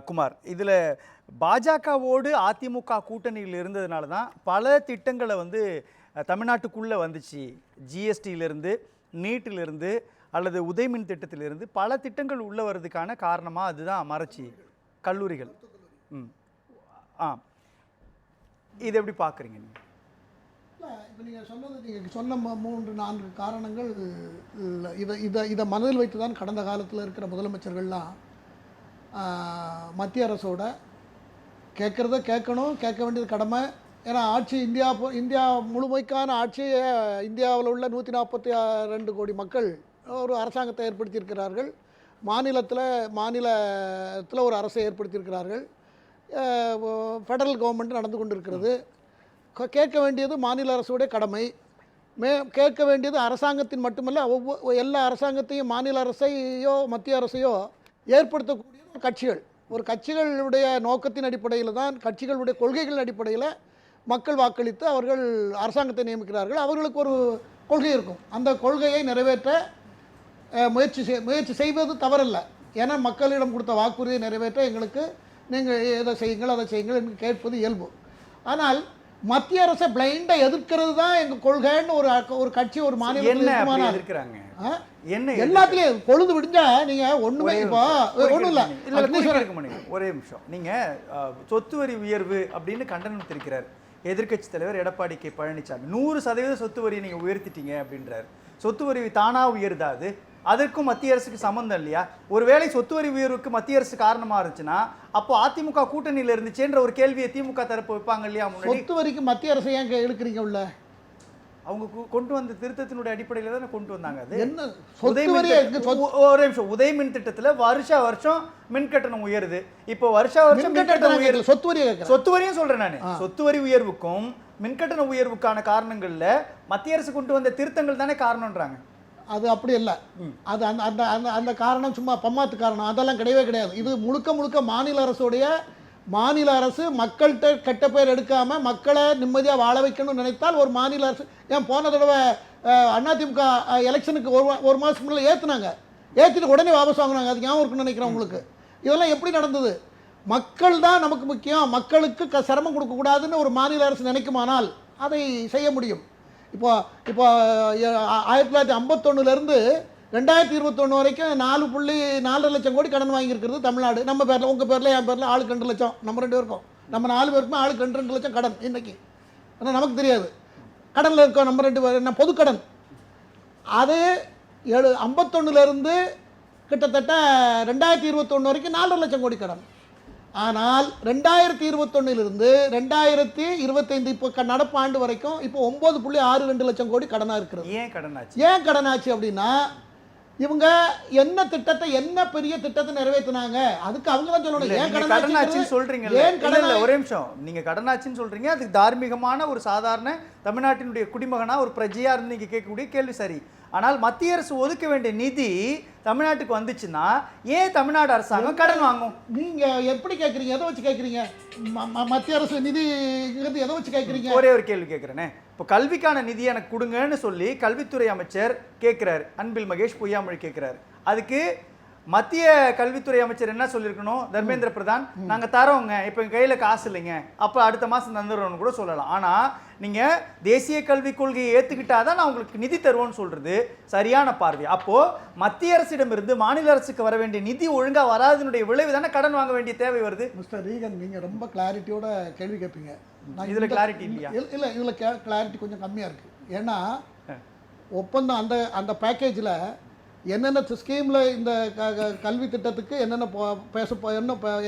குமார், இதில் பாஜகவோடு அதிமுக கூட்டணியில் இருந்ததுனால தான் பல திட்டங்களை வந்து தமிழ்நாட்டுக்குள்ளே வந்துச்சு. ஜிஎஸ்டியிலிருந்து, நீட்டிலிருந்து அல்லது உதயமின் திட்டத்திலிருந்து பல திட்டங்கள் உள்ளே வர்றதுக்கான காரணமாக அதுதான் மறைச்சி கல்லூரிகள். ஆ, இது எப்படி பார்க்குறீங்க நீங்கள்? இப்போ நீங்கள் சொன்ன 3-4 காரணங்கள் இதை மனதில் வைத்து தான் கடந்த காலத்தில் இருக்கிற முதலமைச்சர்கள்லாம் மத்திய அரசோட கேட்குறத கேட்கணும், கேட்க வேண்டியது கடமை. ஏன்னா ஆட்சி இந்தியா முழுமைக்கான ஆட்சியை இந்தியாவில் உள்ள 142 கோடி மக்கள் ஒரு அரசாங்கத்தை ஏற்படுத்தியிருக்கிறார்கள். மாநிலத்தில் ஒரு அரசை ஏற்படுத்தியிருக்கிறார்கள். ஃபெடரல் கவர்மெண்ட் நடந்து கொண்டு இருக்கிறது. கேட்க வேண்டியது மாநில அரசுடைய கடமை. கேட்க வேண்டியது அரசாங்கத்தின் மட்டுமல்ல, எல்லா அரசாங்கத்தையும் மாநில அரசையோ மத்திய அரசையோ ஏற்படுத்தக்கூடிய கட்சிகள். ஒரு கட்சிகளுடைய நோக்கத்தின் அடிப்படையில் தான், கட்சிகளுடைய கொள்கைகளின் அடிப்படையில் மக்கள் வாக்களித்து அவர்கள் அரசாங்கத்தை நியமிக்கிறார்கள். அவர்களுக்கு ஒரு கொள்கை இருக்கும். அந்த கொள்கையை நிறைவேற்ற முயற்சி செய்வது தவறல்ல. ஏன்னா மக்களிடம் கொடுத்த வாக்குறுதியை நிறைவேற்ற எங்களுக்கு நீங்கள் எதை செய்யுங்கள் அதை செய்யுங்கள் என்று கேட்பது இயல்பு. ஆனால் மத்திய அரசை பிளைண்டாக எதிர்க்கிறது தான் எங்கள் கொள்கைன்னு ஒரு கட்சி ஒரு மாநிலத்தில் இருக்கிறாங்க. எல்லாத்துலேயும் பொழுது விடிஞ்சா நீங்கள் ஒன்றுமே இப்போ ஒன்றும் இல்லை. ஒரே நிமிஷம், நீங்கள் சொத்து வரி உயர்வு அப்படின்னு கண்டனம் தெரிவிக்கிறார் எதிர்க்கட்சி தலைவர் எடப்பாடி கே பழனிசாமி. 100% சொத்து வரியை நீங்கள் உயர்த்திட்டீங்க அப்படின்றார். சொத்து வரி தானாக உயர்தா? அதற்கும் மத்திய அரசுக்கு சம்மந்தம் இல்லையா? ஒருவேளை சொத்து வரி உயர்வுக்கு மத்திய அரசு காரணமாக இருந்துச்சுன்னா அப்போ அதிமுக கூட்டணியில் இருந்துச்சுன்ற ஒரு கேள்வியை திமுக தரப்பு வைப்பாங்க இல்லையா? சொத்து வரிக்கு மத்திய அரசு ஏன் எடுக்கிறீங்க உள்ள? அவங்க கொண்டு வந்த திருத்தத்தினுடைய அடிப்படையில் தானே கொண்டு வந்தாங்க. அது என்ன ஒரே நிமிஷம், உதயமின் திட்டத்தில் வருஷம் மின் கட்டணம் உயருது. இப்போ வருஷம் கட்டணம் உயர்வு, சொத்து வரியும் சொல்றேன் நான். சொத்து வரி உயர்வுக்கும் மின்கட்டண உயர்வுக்கான காரணங்கள்ல மத்திய அரசு கொண்டு வந்த திருத்தங்கள் தானே காரணம்ன்றாங்க. அது அப்படி இல்லை. அது அந்த அந்த காரணம் சும்மா பம்மாத்து காரணம் அதெல்லாம் கிடையவே கிடையாது. இது முழுக்க மாநில அரசு மக்கள்கிட்ட கெட்ட பேர் எடுக்காமல் மக்களை நிம்மதியாக வாழ வைக்கணும்னு நினைத்தால் ஒரு மாநில அரசு. ஏன் போன தடவை அதிமுக எலெக்ஷனுக்கு ஒரு மாதத்துக்கு முன்னாடி ஏற்றிட்டு உடனே வாபஸ் வாங்கினாங்க. அது ஞாபகம் இருக்குன்னு நினைக்கிறேன் உங்களுக்கு. இதெல்லாம் எப்படி நடந்தது? மக்கள் தான் நமக்கு முக்கியம், மக்களுக்கு சிரமம் கொடுக்கக்கூடாதுன்னு ஒரு மாநில அரசு நினைக்குமானால் அதை செய்ய முடியும். இப்போ 1951 2021 வரைக்கும் 4.4 லட்சம் கோடி கடன் வாங்கியிருக்கிறது தமிழ்நாடு. நம்ம பேரில், உங்கள் பேரில், என் பேரில் ஆளுக்கு 2 லட்சம். நம்ம 2 பேருக்கும், நம்ம 4 பேருக்குமே ஆளுக்கு 2 லட்சம் கடன் இன்னைக்கு. ஆனால் நமக்கு தெரியாது கடனில் இருக்கோம் நம்ம 2 பேர். என்ன பொது கடன். அது 51 கிட்டத்தட்ட 2021 வரைக்கும் 4 லட்சம் கோடி கடன். ஆனால் 2021 2025 இப்போ நடப்பு ஆண்டு வரைக்கும் இப்போ 9.62 லட்சம் கோடி கடனாக இருக்கிறது. ஏன் கடனாச்சு அப்படின்னா இவங்க என்ன திட்டத்தை, என்ன பெரிய திட்டத்தை நிறைவேற்றினாங்க அதுக்கு அவங்க தான் சொல்லணும். ஏன் கடனாச்சுன்னு சொல்றீங்க? ஒரே நிமிஷம், நீங்க கடனாச்சுன்னு சொல்றீங்க, அதுக்கு தார்மீகமான ஒரு சாதாரண தமிழ்நாட்டினுடைய குடிமகனா ஒரு பிரஜையா இருந்து நீங்க கேட்கக்கூடிய கேள்வி சரி. ஆனால் மத்திய அரசு ஒதுக்க வேண்டிய நிதி தமிழ்நாட்டுக்கு வந்துச்சுன்னா ஏன் தமிழ்நாடு அரசாங்கம் கடன் வாங்கும்? நீங்க எப்படி கேட்குறீங்க? எதை வச்சு கேட்குறீங்க? மத்திய அரசு நிதிங்கிறது எதை வச்சு கேட்குறீங்க? ஒரே ஒரு கேள்வி கேட்குறேனே. இப்போ கல்விக்கான நிதி எனக்கு கொடுங்கன்னு சொல்லி கல்வித்துறை அமைச்சர் கேட்குறாரு, அன்பில் மகேஷ் பொய்யாமொழி கேட்குறாரு. அதுக்கு மத்திய கல்வித்துறை அமைச்சர் என்ன சொல்லியிருக்கணும்? தர்மேந்திர பிரதான், நாங்கள் தரோங்க, இப்போ எங்கள் கையில் காசு இல்லைங்க, அப்போ அடுத்த மாதம் தந்துடுறோன்னு கூட சொல்லலாம். ஆனால் நீங்கள் தேசிய கல்விக் கொள்கையை ஏற்றுக்கிட்டாதான் நான் உங்களுக்கு நிதி தருவோன்னு சொல்கிறது சரியான பார்வை. அப்போது மத்திய அரசிடமிருந்து மாநில அரசுக்கு வர வேண்டிய நிதி ஒழுங்காக வராதனுடைய விளைவு தானே கடன் வாங்க வேண்டிய தேவை வருது. மிஸ்டர் ரீகன், நீங்கள் ரொம்ப கிளாரிட்டியோட கேள்வி கேட்பீங்க. இதில் கிளாரிட்டி இல்லையா? இல்லை, இதில் கிளாரிட்டி கொஞ்சம் கம்மியாக இருக்குது. ஏன்னா ஒப்பந்தம் அந்த பேக்கேஜில் என்னென்ன ஸ்கீமில் இந்த கல்வி திட்டத்துக்கு என்னென்ன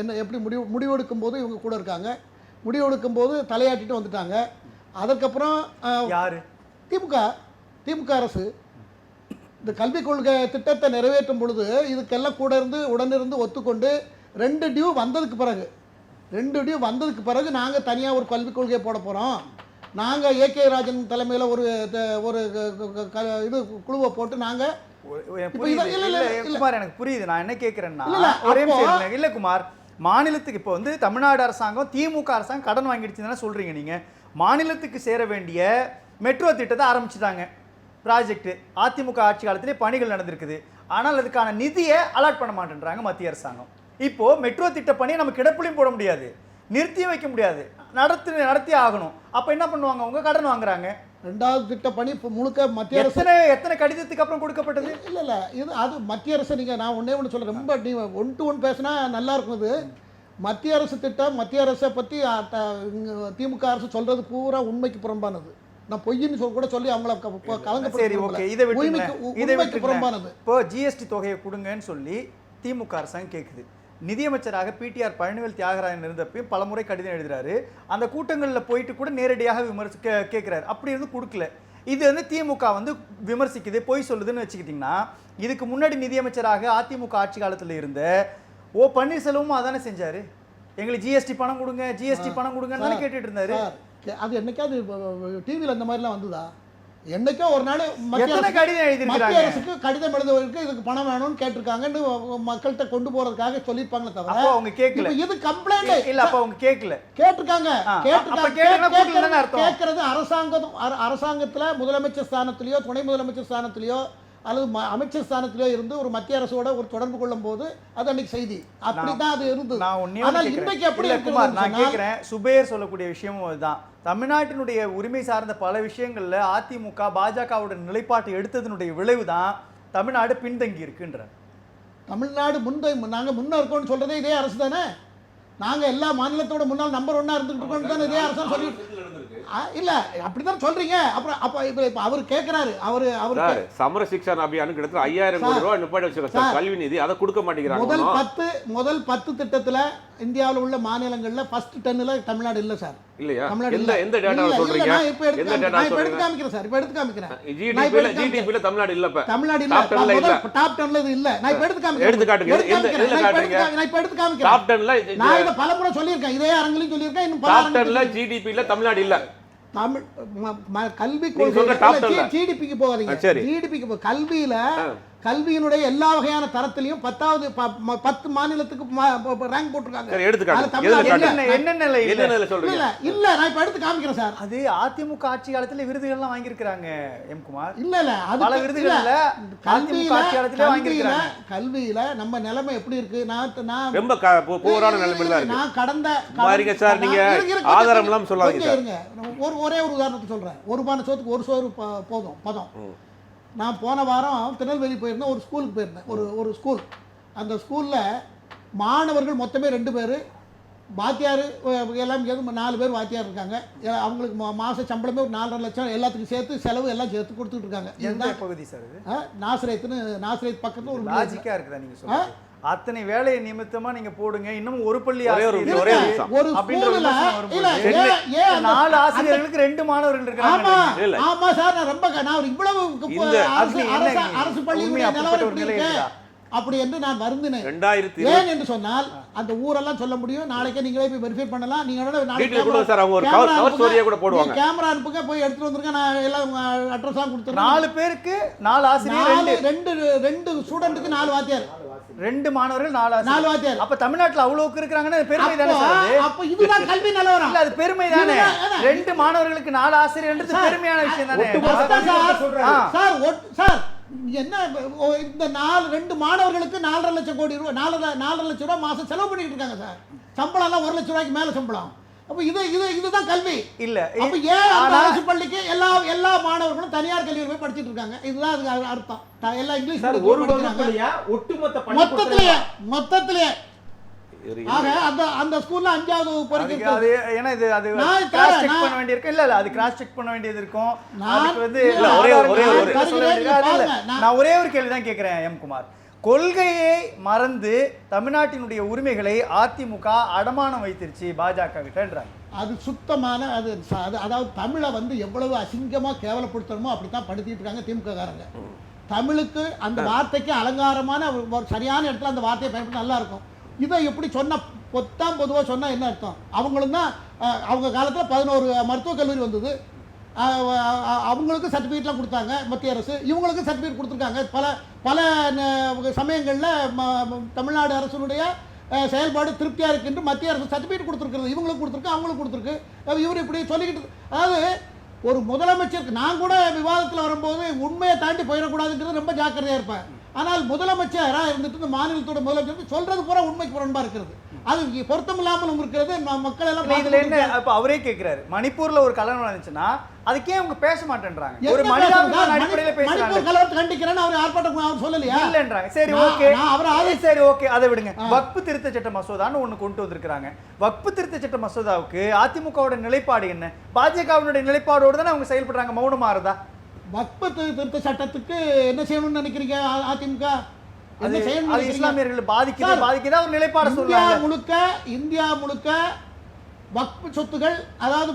என்ன எப்படி முடிவெடுக்கும் போது இவங்க கூட இருக்காங்க, முடிவெடுக்கும் போது தலையாட்டிட்டு வந்துட்டாங்க. அதுக்கப்புறம் யார்? திமுக அரசு இந்த கல்விக் கொள்கை திட்டத்தை நிறைவேற்றும் பொழுது இதுக்கெல்லாம் கூட இருந்து உடனிருந்து ஒத்துக்கொண்டு 2 டியூ வந்ததுக்கு பிறகு நாங்கள் தனியாக ஒரு கல்விக் கொள்கையை போட போகிறோம், நாங்கள் ஏகே ராஜன் தலைமையில் ஒரு இது குழுவை போட்டு நாங்கள். எனக்கு புரியுது நான் என்ன கேட்கிறேன்னா, ஒரே இல்ல குமார், மாநிலத்துக்கு இப்போ வந்து தமிழ்நாடு அரசாங்கம் திமுக அரசாங்கம் கடன் வாங்கிடுச்சுன்னு சொல்றீங்க. நீங்க மாநிலத்துக்கு சேர வேண்டிய மெட்ரோ திட்டத்தை ஆரம்பிச்சுட்டாங்க, ப்ராஜெக்ட் அதிமுக ஆட்சி காலத்திலே பணிகள் நடந்திருக்குது. ஆனால் அதுக்கான நிதியை அலாட் பண்ண மாட்டேன்றாங்க மத்திய அரசாங்கம். இப்போ மெட்ரோ திட்ட பணியை நம்ம கிடப்புலையும் போட முடியாது, நிறுத்தியும் வைக்க முடியாது, நடத்தி ஆகணும். அப்ப என்ன பண்ணுவாங்க? அவங்க கடன் வாங்குறாங்க. 2வது திட்ட பணி இப்போ முழுக்க மத்திய அரசு. எத்தனை கடிதத்துக்கு அப்புறம் கொடுக்கப்பட்டது? இல்ல இது அது மத்திய அரசு. நீங்க நான் ஒண்ணே ஒன்று சொல்றேன், ரொம்ப நீ 1 to 1 பேசினா நல்லா இருக்கும். இது மத்திய அரசு திட்டம், மத்திய அரசை பத்தி திமுக அரசு சொல்றது பூரா உண்மைக்கு புறம்பானது. நான் பொய்ன்னு கூட சொல்லி அவங்கள சரி, ஓகே, இதை விட்டு புறம்பானது. இப்போ ஜிஎஸ்டி தொகையை கொடுங்கன்னு சொல்லி திமுக அரசாங்கம் கேட்குது. நிதியமைச்சராக பிடிஆர் பழனிவேல் தியாகராஜன் இருந்தப்பையும் பலமுறை கடிதம் எழுதுறாரு. அந்த கூட்டங்களில் போயிட்டு கூட நேரடியாக கேட்குறாரு. அப்படி இருந்து கொடுக்கல. இது வந்து திமுக வந்து விமர்சிக்குது, பொய் சொல்லுதுன்னு வச்சுக்கிட்டிங்கன்னா, இதுக்கு முன்னாடி நிதியமைச்சராக அதிமுக ஆட்சி காலத்தில் இருந்த ஓ பன்னீர்செல்வமும் அதானே செஞ்சாரு. எங்களுக்கு ஜிஎஸ்டி பணம் கொடுங்க, ஜிஎஸ்டி பணம் கொடுங்கன்னு கேட்டுட்டு இருந்தாரு. அது என்னைக்காவது டிவியில் அந்த மாதிரிலாம் வந்துதா? என்னைக்கோ ஒரு நாள் மத்திய அரசுக்கு கடிதம் எழுதுவதற்கு இதுக்கு பணம் வேணும்னு கேட்டிருக்காங்கன்னு மக்கள்கிட்ட கொண்டு போறதுக்காக சொல்லிருப்பாங்களே தவிர அவங்க கேட்கல. இது கம்ப்ளைண்ட் இல்ல, அப்ப அவங்க கேட்கறாங்க. கேட்கறது அரசாங்கத்துல முதலமைச்சர் ஸ்தானத்திலயோ துணை முதலமைச்சர் ஸ்தானத்திலயோ அல்லது அமைச்சர் ஸ்தானத்திலோ இருந்து ஒரு மத்திய அரசோட ஒரு தொடர்பு கொள்ளும் போது அது அன்னைக்கு செய்தி அப்படிதான் அது இருந்தது. ஆனால் இன்றைக்கு எப்படி குமார், நான் கேட்கிறேன், சுபேர் சொல்லக்கூடிய விஷயமும் அதுதான். தமிழ்நாட்டினுடைய உரிமை சார்ந்த பல விஷயங்கள்ல அதிமுக பாஜகவோட நிலைப்பாட்டை எடுத்ததனுடைய விளைவு தான் தமிழ்நாடு பின்தங்கி இருக்குன்ற. தமிழ்நாடு நாங்க முன்ன இருக்கோம்னு சொல்றதே இதே அரசு தானே. நாங்க எல்லா மாநிலத்தோட முன்னால் நம்பர் 1 இருந்துட்டு இருக்கோம் தானே இதே அரசு சொல்லி. இல்ல அப்படிதான் சொல்றீங்க. அப்புறம் அப்ப இப்ப அவர் கேக்குறாரு, அவரு சமர சிக்ஷா அபியான் கிட்டத்தட்ட 5000 கோடி ரூபாய் நிப்பாட்டி வச்சிருக்காங்க சார் கல்வி நிதி. அதை கொடுக்க மாட்டேங்கிறாங்க. முதல் 10 திட்டத்துல இந்தியாவில் உள்ள மாநிலங்கள்ல ஃபர்ஸ்ட் 10ல தமிழ்நாடு இல்ல சார். இல்லையா? எந்த டேட்டாவை சொல்றீங்க? எந்த டேட்டா சொல்றீங்க? எடுத்து காமிக்கிறேன் சார். இப்ப எடுத்து காமிக்கிறேன். ஜிடிபில தமிழ்நாடு இல்ல. இப்ப தமிழ்நாடு இல்ல. டாப் 10ல இது இல்ல. நான் இப்ப எடுத்து காமிக்கிறேன். எடுத்து காட்டுங்க. எதுல காட்டுறீங்க? நான் இப்ப எடுத்து காமிக்கிறேன். டாப் 10ல நான் இத பலமுறை சொல்லியிருக்கேன். இதே அரங்கிலும் சொல்லியிருக்கேன். இன்னும் பல டாப் 10ல ஜிடிபில தமிழ்நாடு இல்ல. தமிழ் கல்வி கொள்கை ஜிடிபிக்கு போகாதீங்க. ஜிடிபிக்கு கல்வியில கல்வியினுடைய எல்லா வகையான தரத்திலையும் 10 மாநிலத்துக்கு ரேங்க் போட்டுருக்காங்க. இல்ல நான் இப்ப எடுத்து காமிக்கிறேன் சார். அது அதிமுக ஆட்சி காலத்துல விருதுகள்லாம் வாங்கியிருக்காங்க எம் குமார். இல்ல அது பல விருதுகள்ல அதிமுக ஆட்சி காலத்துல வாங்கியிருக்காங்க. கல்வியில நம்ம நிலைமை எப்படி இருக்கு? நான் ரொம்ப போரான நிலைமையில இருக்கு. நான் கடந்த பாருங்க சார், நீங்க ஆதாரம் எல்லாம் சொல்லாதீங்க சார். ஒரே ஒரு உதாரணத்தை சொல்றேன். ஒரு பானை சோத்துக்கு ஒரு சோறு போதும் பதம். நான் போன வாரம் திருநெல்வேலி போயிருந்தேன். ஒரு ஸ்கூலுக்கு போயிருந்தேன். ஒரு ஸ்கூல். அந்த ஸ்கூலில் மாணவர்கள் மொத்தமே 2 பேர். வாத்தியார் எல்லாம் 4 பேர் வாத்தியார் இருக்காங்க. அவங்களுக்கு மாத சம்பளமே ஒரு 4.5 லட்சம். எல்லாத்துக்கும் சேர்த்து செலவு எல்லாம் சேர்த்து கொடுத்துட்டு இருக்காங்க. எந்த பகுதி சார் இது? நாசரேத் பக்கத்தில் ஒரு லாஜிக்கா இருக்குதா நீங்க சொல்றது? அத்தனை வேலையை நிமித்தமா நீங்க போடுங்க. இன்னும் ஒரு பள்ளி ஒரு ஸ்கூல்ல 4 ஆசிரியர்களுக்கு 2 மாணவர்கள் இருக்காங்க. ஆமா சார், நான் இவ்வளவு அரசு பள்ளியுடைய நிலவரம் அப்படி என்று நான் வருந்தினேன். ஏன் என்று சொன்னால் அந்த ஊரெல்லாம் சொல்ல முடியும். நாளைக்கே நீங்களே போய் வெரிஃபை பண்ணலாம். கேமரா அனுப்புங்க, போய் எடுத்துட்டு வந்துருங்க. நான் எல்லாம் அட்ரஸ் எல்லாம் கொடுத்துறேன். 4 பேருக்கு 4 ஆசிரியர், 2 ஸ்டூடெண்ட்டுக்கு 4 வாத்தியார், 2 மாணவர்கள் 4 வாத்தியார். அப்ப தமிழ்நாட்டுல அவ்வளவுக்கு இருக்காங்கன்னா பெருமை தானே சார்? அப்ப இதுதான் கல்வி நிலவரம். இல்ல, அது பெருமை தானே. 2 மாணவர்களுக்கு 4 ஆசிரியர்ன்றது பெருமையான விஷயம் தானே சார். என்ன இந்த 2 மாணவர்களுக்கு 4.5 லட்சம் கோடி ரூபாய் 4.5 லட்சம் ரூபாய் மாசம் செலவு பண்ணிட்டு இருக்காங்க சார். சம்பளம் எல்லாம் 1 லட்சம் ரூபாய்க்கு மேல சம்பளம். அப்ப இதுதான் கல்வி இல்ல. அப்ப ஏன் அரசு பள்ளிக்கு எல்லா மாணவர்களும் தனியார் கல்வியில் போய் படிச்சிட்டு இருக்காங்க? இதுதான் அதுக்கு அர்த்தம். எல்லாம் இங்கிலீஷ் மொத்தத்திலேயே. ஆக அந்த ஸ்கூல்ல 5வது வகுப்பு வரைக்கும் அது ஏனா இது அது கிராஸ் செக் பண்ண வேண்டியிருக்கும். இல்ல அது கிராஸ் செக் பண்ண வேண்டியது இருக்கும். அதுக்கு வந்து நான் ஒரே ஒரு கேள்வி தான் கேக்குறேன் எம் குமார். கொள்கையை மறந்து தமிழ்நாட்டினுடைய உரிமைகளை அதிமுக அடமானம் வைத்திருச்சு பாஜக கிட்டன்றாங்க. அது சுத்தமான அதாவது தமிழை வந்து எவ்வளவு அசிங்கமா கேவலப்படுத்தணுமோ அப்படித்தான் படுத்திட்டு இருக்காங்க திமுக காரங்க. தமிழுக்கு அந்த வார்த்தைக்கு அலங்காரமான சரியான இடத்துல அந்த வார்த்தையை பயன்படுத்த நல்லா இருக்கும். இதை எப்படி சொன்ன பொதுவாக சொன்னால் என்ன அர்த்தம்? அவங்களும் தான் அவங்க காலத்தில் 11 மருத்துவக் கல்லூரி வந்தது. அவங்களுக்கு சர்டிஃபிகேட்லாம் கொடுத்தாங்க மத்திய அரசு. இவங்களுக்கு சர்டிஃபிகேட் கொடுத்துருக்காங்க. பல சமயங்களில் தமிழ்நாடு அரசுடைய செயல்பாடு திருப்தியாக இருக்குன்னு மத்திய அரசு சர்டிஃபிகேட் கொடுத்துருக்குறது. இவங்களுக்கு கொடுத்துருக்கு, அவங்களுக்கு கொடுத்துருக்கு. இவர் இப்படி சொல்லிக்கிட்டு, அதாவது ஒரு முதலமைச்சருக்கு நான் கூட விவாதத்தில் வரும்போது உண்மையை தாண்டி போயிடக்கூடாதுங்கிறது ரொம்ப ஜாக்கிரதையாக இருப்பேன். ஆனால் முதலமைச்சரா இருந்துட்டு இந்த மாநிலத்தோட முதலமைச்சர் சொல்றது பூரா உண்மைக்கு புறம்பா இருக்கிறது. அது பொருத்தம் இல்லாமலும் இருக்கிறது. மக்கள் எல்லாம் இதுல என்ன இப்ப அவரே கேக்குறாரு, மணிப்பூர்ல ஒரு கலவரம் நடந்துச்சுன்னா அதுக்கே அவங்க பேச மாட்டேன்றாங்க. ஒரு மனிதாபிமான அடிப்படையில பேசுறாங்க. கலவரத்தை கண்டிக்கிறேன்னு அவர் ஆர்ப்பாட்டம் அவர் சொல்லலையா? இல்லன்றாங்க. சரி ஓகே, சரி ஓகே, அதை விடுங்க. வக்ஃபு திருத்த சட்ட மசோதான்னு ஒண்ணு கொண்டு வந்திருக்காங்க. வக்ஃபு திருத்த சட்ட மசோதாவுக்கு அதிமுகவோட நிலைப்பாடு என்ன? பாஜகவினுடைய நிலைப்பாடோடு தானே அவங்க செயல்படுறாங்க. மௌனமா இருந்தா வக்ஃபு திருத்த சட்டத்துக்கு என்ன செய்யணும்னு நினைக்கிறீங்க அதிமுக? அது இஸ்லாமியர்கள் பாதிக்குதா ஒரு நிலைப்பாடு சொல்றாங்க. இந்தியா முழுக்க வக்ஃபு சொத்துகள், அதாவது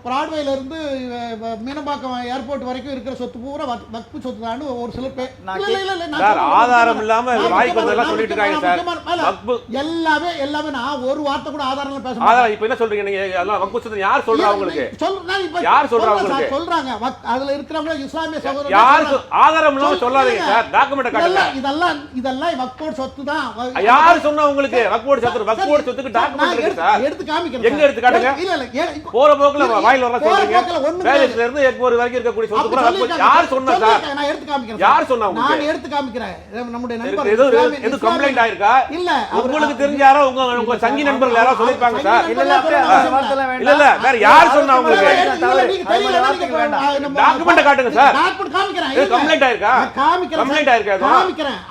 பிராட்வேல இருந்து மீனம்பாக்கம் ஏர்போர்ட் வரைக்கும் இருக்கிற சொத்து பூரா வக்ஃபு சொத்து தான் ஒரு சில பேர் ஆதாரம் இல்லாம சொல்லிட்டு இருக்காங்க சார். எல்லாமே நான் ஒரு வார்த்தை கூட ஆதாரம் பேச மாட்டேன். இப்போ என்ன சொல்றீங்க நீங்க? அதெல்லாம் வக்ஃபு சொத்து யார் சொல்றா உங்களுக்கு? யார் சொல்றா உங்களுக்கு? சொல்றாங்க அதுல இருக்கிறவங்க இஸ்லாமிய சகோதரர்கள். யார் ஆதாரம் இல்லாம சொல்லாதீங்க சார். டாக்குமெண்ட் காட்டுங்க. இதெல்லாம் வக்ஃபு சொத்து தான். யார் சொன்னா உங்களுக்கு வக்ஃபு சொத்து? வக்ஃபு சொத்துக்கு டாக்குமெண்ட் இருக்கு சார். எடுத்து காமிக்கிறேன். எடுத்து காட்டுங்க. போற போக்குல வாயில வர சொல்றீங்க. பேலஸ்ல இருந்து எக்போர் வரைக்கும் இருக்கக்கூடிய சொத்து கூட யார் சொன்னா சார்? நான் எடுத்து காமிக்கிறேன். யார் சொன்னா உங்களுக்கு? நான் எடுத்து காமிக்கிறேன். நம்முடைய நண்பர் எது கம்ப்ளைன்ட் ஆயிருக்கா? இல்ல உங்களுக்கு தெரிஞ்ச யாரோ உங்க சங்கி நண்பர்கள் யாரோ சொல்லிருப்பாங்க சார். இல்ல வேற யார் சொன்னா உங்களுக்கு? டாக்குமெண்ட் காட்டுங்க சார். டாக்குமெண்ட் காமிக்கிறேன். இது கம்ப்ளைன்ட் ஆயிருக்கா? கம்ப்ளைன்ட் ஆயிருக்கா? காமிக்கிறேன்.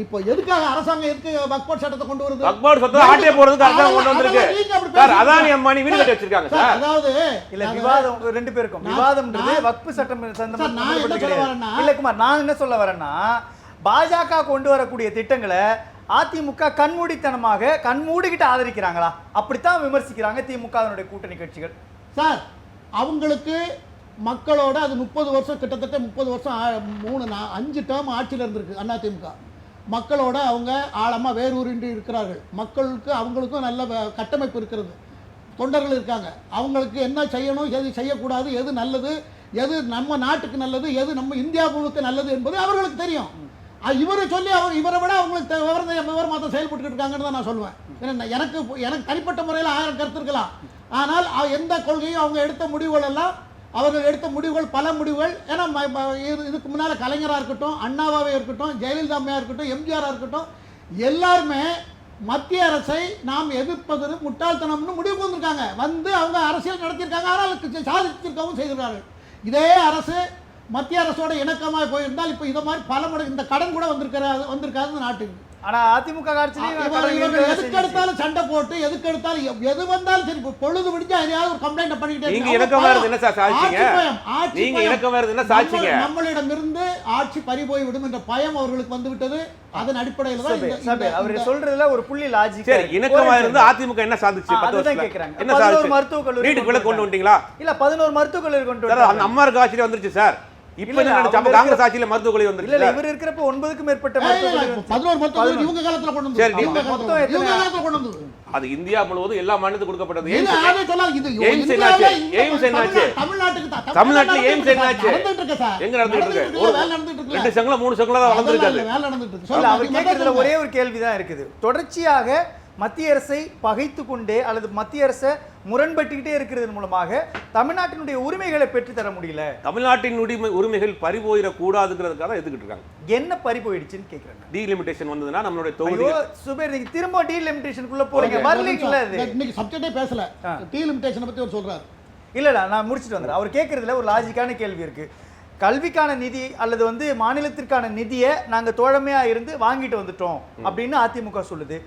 இப்போ எதுக்காக அரசாங்கம் எதுக்கு வக்ஃபு சட்டத்தை கொண்டு வருது? வக்ஃபு சட்டத்தை ஆட்டே போறதுக்கு அரசாங்கம் கொண்டு வந்திருக்கு சார். அதானி அம்மானி வீடு கட்டி வச்சிருக்காங்க சார். அதாவது இல்ல விவாதம் ரெண்டு பேருக்கும் விவாதம்ன்றது வக்ஃபு சட்டம் சம்பந்தப்பட்ட இல்ல குமார், நான் என்ன சொல்ல வரேன்னா பாஜக கொண்டு வரக்கூடிய திட்டங்களை அதிமுக கண்மூடித்தனமாக கண்மூடிக்கிட்டு ஆதரிக்கிறாங்களா? அப்படித்தான் விமர்சிக்கிறாங்க திமுக கூட்டணி கட்சிகள் சார். அவங்களுக்கு மக்களோட அது 30 வருஷம், கிட்டத்தட்ட 30 வருஷம் 5 டேர்ம் ஆட்சியில் இருந்திருக்கு அதிமுக. மக்களோட அவங்க ஆழமாக வேரூரின்றி இருக்கிறார்கள். மக்களுக்கு அவங்களுக்கும் நல்ல கட்டமைப்பு இருக்கிறது. தொண்டர்கள் இருக்காங்க. அவங்களுக்கு என்ன செய்யணும், எது செய்யக்கூடாது, எது நல்லது, எது நம்ம நாட்டுக்கு நல்லது, எது நம்ம இந்தியாவுக்கு நல்லது என்பது அவர்களுக்கு தெரியும். இவரை சொல்லி இவரை விட அவங்களுக்கு விவரமாக செயல்பட்டு இருக்காங்கன்னு தான் நான் சொல்லுவேன். எனக்கு தனிப்பட்ட முறையில் 1000 கருத்து இருக்கலாம். ஆனால் எந்த கொள்கையும் அவங்க எடுத்த முடிவுகள் எல்லாம் அவர்கள் எடுத்த முடிவுகள் பல முடிவுகள். ஏன்னா இதுக்கு முன்னால் கலைஞராக இருக்கட்டும், அண்ணாவாவே இருக்கட்டும், ஜெயலலிதா அம்மையாக இருக்கட்டும், எம்ஜிஆராக இருக்கட்டும், எல்லாருமே மத்திய அரசை நாம் எதிர்ப்பது முட்டாள்தனம்னு முடிவுக்கு வந்திருக்காங்க. அவங்க அரசியல் நடத்தியிருக்காங்க. ஆனால் சாதிச்சிருக்கவும் செய்திருக்கார்கள். இதே அரசு மத்திய அரசோட இணக்கமாக போயிருந்தால் இப்போ இதை மாதிரி பல மடங்கு இந்த கடன் கூட வந்திருக்காது நாட்டுக்கு. ஆனா அதிமுக எதுக்கு எடுத்தாலும் சண்டை போட்டு எதுக்கு எடுத்தாலும் எது வந்தாலும் சரி பொழுது விடிஞ்சா எதையாவது ஒரு கம்ப்ளைண்ட் பண்ணிக்கிட்டே நீங்க இணக்கமா இருந்து என்ன சாட்சிங்க? நீங்க இணக்கமா இருந்து என்ன சாட்சிங்க? நம்மளிடமிருந்து ஆட்சி பறி போய் விடும் என்ற பயம் அவர்களுக்கு வந்து விட்டது. அதன் அடிப்படையில் தான் அவர் சொல்றதுல ஒரு புள்ளி லாஜிக். சரி, இணக்கமா இருந்து அதிமுக என்ன சாதிச்சு? 10 வருஷம் கேக்குறாங்க. என்ன சாதிச்சு? 11 மருத்துவக் கல்லூரி வீட்டுக்குள்ள கொண்டு வந்துட்டீங்களா? இல்ல 11 மருத்துவக் கல்லூரி கொண்டு வந்தாங்க. அந்த அம்மா இருக்க ஆட்சியில வந்துருச்சு சார். இப்ப என்ன நம்ம காங்கிரஸ் ஆட்சியில மருத்துவக் கல்லூரி வந்துருச்சு. இல்ல இவர் இருக்கிறப்ப 9க்கு மேற்பட்ட மருத்துவக் கல்லூரி 11 மருத்துவக் கல்லூரி இவங்க காலத்துல கொண்டு வந்து. சரி, இவங்க காலத்துல கொண்டு வந்து. அது இந்தியா முழுவதும் எல்லா மாநிலத்துக்கும் கொடுக்கப்பட்டது. தமிழ்நாட்டுல எய்ம்ஸ் என்னாச்சு? எங்க நடந்துட்டு இருக்கு? 2 சங்கல 3 சங்கல தான் வளர்ந்துருக்கு. அவர் கேட்கறதுல ஒரே ஒரு கேள்விதான் இருக்குது. தொடர்ச்சியாக மத்திய அரசை பகைத்து கொண்டே அல்லது மத்திய அரசை முரண்பட்டுக்கிட்டே இருக்கிறது மூலமாக தமிழ்நாட்டினுடைய உரிமைகளை பெற்று தர முடியல. தமிழ்நாட்டின் உரிமைகள் பறிபோயிடக் கூடாதுங்கிறதுக்காக எதுக்கிட்டு இருக்காங்க. என்ன பறி போயிடுச்சுன்னு கேக்குறாங்க. டீலிமிட்டேஷன் வந்ததுன்னா நம்மளுடைய தொகுதி சுபேர் நீங்க திரும்ப டீலிமிட்டேஷனுக்குள்ள போறீங்க. வரலீங்களா? இது இன்னைக்கு சப்ஜெக்டே பேசல. டீலிமிட்டேஷனை பத்தி அவர் சொல்றாரு. இல்ல நான் முடிச்சிட்டு வந்தேன். அவர் கேட்கறதுல ஒரு லாஜிக்கான கேள்வி இருக்கு. கல்விக்கான நிதி அல்லது மாநிலத்திற்கான நிதியை நாங்க தோழமையா இருந்து வாங்கிட்டு வந்துட்டோம் அப்படின்னு அதிமுக சொல்லுது.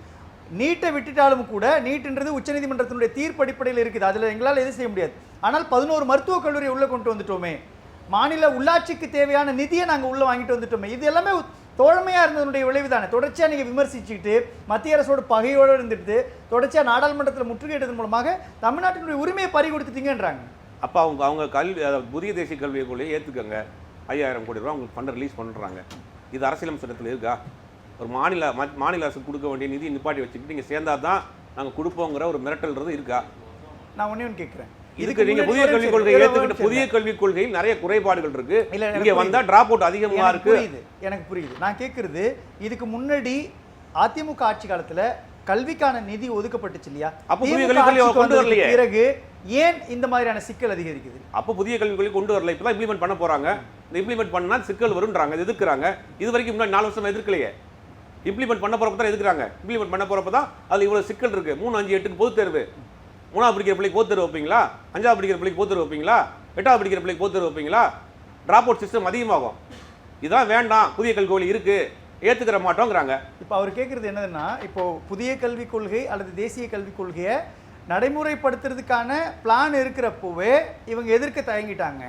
நீட்டை விட்டுட்டாலும் கூட நீட்ன்றது உச்சநீதிமன்றத்தினுடைய தீர்ப்பு அடிப்படையில் இருக்குது. அதில் எங்களால் எதுவும் செய்ய முடியாது. ஆனால் 11 மருத்துவக் கல்லூரியை உள்ளே கொண்டு வந்துட்டோமே, மாநில உள்ளாட்சிக்கு தேவையான நிதியை நாங்கள் உள்ளே வாங்கிட்டு வந்துட்டோமே, இது எல்லாமே தோழமையாக இருந்ததுடைய விளைவு தானே. தொடர்ச்சியாக நீங்கள் விமர்சிச்சுக்கிட்டு மத்திய அரசோட பகையோடு இருந்துட்டு தொடர்ச்சியாக நாடாளுமன்றத்தில் முற்றுகையிட்டதன் மூலமாக தமிழ்நாட்டினுடைய உரிமையை பறி கொடுத்துட்டீங்கன்றாங்க. அப்போ அவங்க கல்வி புதிய தேசிய கல்வியை கொள்ளையை ஏற்றுக்கங்க. 5000 கோடி ரூபா அவங்களுக்கு ஃபண்டை ரிலீஸ் பண்ணுறாங்க. இது அரசியல் சட்டத்தில் இருக்கா? ஒரு மாநில அரசு கொடுக்க வேண்டிய நிதி நிப்பாட்டி வச்சுக்கிட்டு நீங்கள் சேர்ந்தா தான் நாங்கள் கொடுப்போங்கிற ஒரு மிரட்டல்றது இருக்கா? நான் ஒன்று கேட்குறேன். இதுக்கு நீங்க புதிய கல்விக் கொள்கை ஏற்றுக்கிட்டு புதிய கல்விக் கொள்கையில் நிறைய குறைபாடுகள் இருக்கு. இங்க வந்தா டிராப் அவுட் அதிகமா இருக்கு. எனக்கு புரியுது. நான் கேட்கறது இதுக்கு முன்னாடி அதிமுக ஆட்சி காலத்துல கல்விக்கான நிதி ஒதுக்கப்பட்டுச்சு இல்லையா? அப்ப புதிய திமுக கல்விக் கொள்கையை ஆட்சிக்கு கொண்டு வந்ததுக்கு வரலையே. பிறகு ஏன் இந்த மாதிரியான சிக்கல் அதிகரிக்குது? அப்போ புதிய கல்விக் கொள்கை கொண்டு வரல, இப்பதான் இம்ப்ளிமெண்ட் பண்ண போறாங்க. இந்த இம்ப்ளிமெண்ட் பண்ணா சிக்கல் வரும்ன்றாங்க, எதிர்க்கிறாங்க. இது வரைக்கும் முன்னாடி 4 வருஷம் எதிர்க்கலையே. இம்ப்ளிமெண்ட் பண்ண போறப்ப தான் எதிர்க்கிறாங்க. இம்ப்ளிமெண்ட் பண்ண போறப்ப தான் அதுல இவ்வளவு சிக்கல் இருக்கு. 3, 5, 8க்கு பொதுத் தேர்வு. 3ஆவது படிக்கிற பிள்ளைக்கு பொதுத் தேர்வு வைப்பீங்களா? 5ஆவது படிக்கிற பிள்ளைக்கு பொதுத் தேர்வு வைப்பீங்களா? 8ஆவது படிக்கிற பிள்ளைக்கு பொதுத் தேர்வு வைப்பீங்களா? டிராப் அவுட் சிஸ்டம் அதிகமாகும். இதெல்லாம் வேண்டாம், புதிய கல்விக் கொள்கை இருக்கு, ஏத்துக்கிற மாட்டோங்கிறாங்க. இப்போ அவர் கேட்குறது என்னதுன்னா, இப்போ புதிய கல்விக் கொள்கை அல்லது தேசிய கல்விக் கொள்கையை நடைமுறைப்படுத்துறதுக்கான பிளான் இருக்கிறப்போவே இவங்க எதிர்க்க தயங்கிட்டாங்க.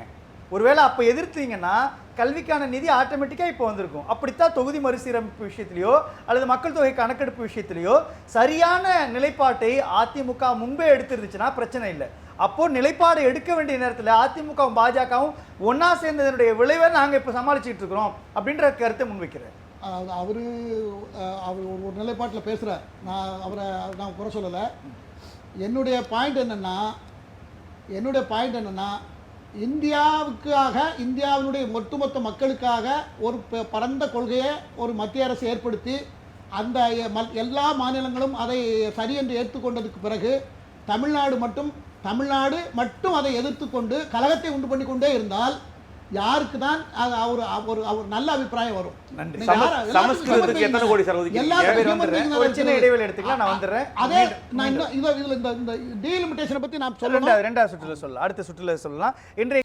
ஒருவேளை அப்போ எதிர்த்தீங்கன்னா கல்விக்கான நிதி ஆட்டோமேட்டிக்காக இப்போ வந்திருக்கும். அப்படித்தான் தொகுதி மறுசீரமைப்பு விஷயத்திலையோ அல்லது மக்கள் தொகை கணக்கெடுப்பு விஷயத்திலையோ சரியான நிலைப்பாட்டை அதிமுக முன்பே எடுத்துருந்துச்சுன்னா பிரச்சனை இல்லை. அப்போ நிலைப்பாடு எடுக்க வேண்டிய நேரத்தில் அதிமுகவும் பாஜகவும் ஒன்னா சேர்ந்ததனுடைய விளைவை நாங்கள் இப்போ சமாளிச்சுட்டு இருக்கிறோம் அப்படின்ற கருத்தை முன்வைக்கிறேன். அவர் ஒரு நிலைப்பாட்டில் பேசுகிறார். அவரை நான் குறை சொல்லலை. என்னுடைய பாயிண்ட் என்னென்னா இந்தியாவுக்காக, இந்தியாவினுடைய ஒட்டுமொத்த மக்களுக்காக ஒரு பரந்த கொள்கையை ஒரு மத்திய அரசு ஏற்படுத்தி அந்த எல்லா மாநிலங்களும் அதை சரி என்று ஏற்றுக்கொண்டதுக்கு பிறகு தமிழ்நாடு மட்டும் அதை எதிர்த்து கொண்டு கலகத்தை உண்டு பண்ணி கொண்டே இருந்தால் யாருக்கு தான் அவர் நல்ல அபிப்பிராயம் வரும்? சமஸ்கிருதத்துக்கு எத்தனை கோடி சார் ஒதுக்கீங்க? ஒரு சின்ன இடைவேளை எடுத்துக்கலாம், நான் வந்துடுறேன். அதே நான் இந்த டீலிமிட்டேஷனை பற்றி நான் சொல்றேன். ரெண்டாவது சுற்றுல சொல்லலாம், அடுத்த சுற்றுல சொல்லலாம். இன்றைய